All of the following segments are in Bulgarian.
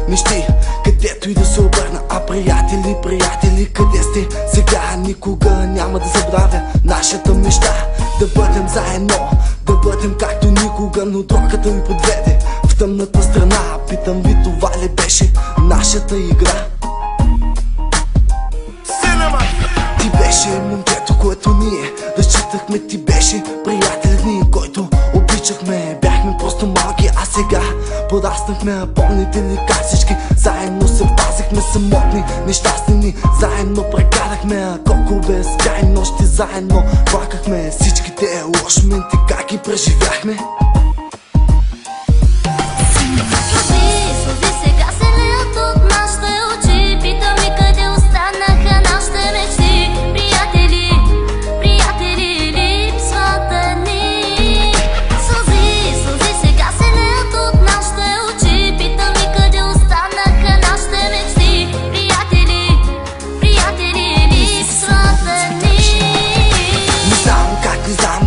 мечти, където и да се обърна. А приятели, къде сте сега? Никога няма да забравя нашата мечта. Да бъдем заедно, да бъдем както никога. Но дрогата ви подведе в тъмната страна. Питам ви, това ли беше нашата игра? Ти беше момчето, което ние разчитахме. Ти беше приятелят ни, който обичахме. Бяхме просто малки, а сега пораснахме. Помните ли как всички заедно се пазихме? Самотни, нещастни, заедно прекарахме. Колко безкрайни нощи заедно плакахме. Всичките лоши моменти как ги преживяхме?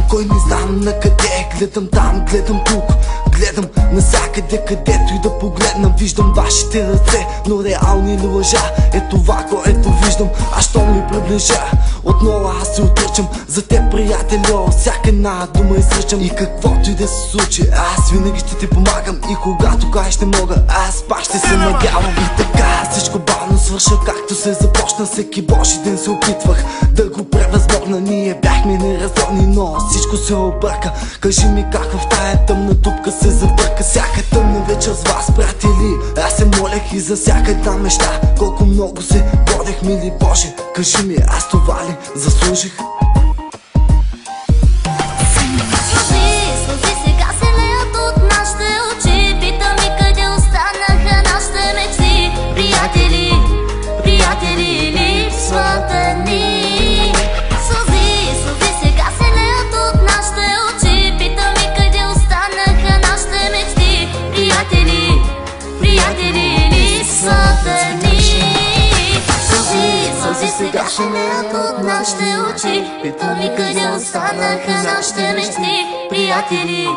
Кой не знам на къде, гледам там, гледам тук, гледам насякъде, където и да погледна. Виждам вашите ръце, но реални ли лъжа е това, което виждам. А щом ми приближа, отново аз се отричам. За теб, приятелю, всяка една дума изричам. И каквото и да се случи, аз винаги ще ти помагам. И когато кажеш не мога, аз пак ще се надявам. И така всичко бавно свърша, както се започна. Всеки божи ден се опитвах да го превъзмогна. Ние бяхме неразумни, но всичко се обърка. Кажи ми как в тая тъмна дупка се забърка. Всяка тъмна вечер с вас, приятели, аз се молех и за всяка една мечта. Колко много се борих, мили Боже, кажи ми, аз това ли заслужих? Сега ще леят от нашите очи. Питам ми къде останаха нашите мечти. Приятели,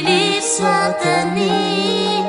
липсват ни.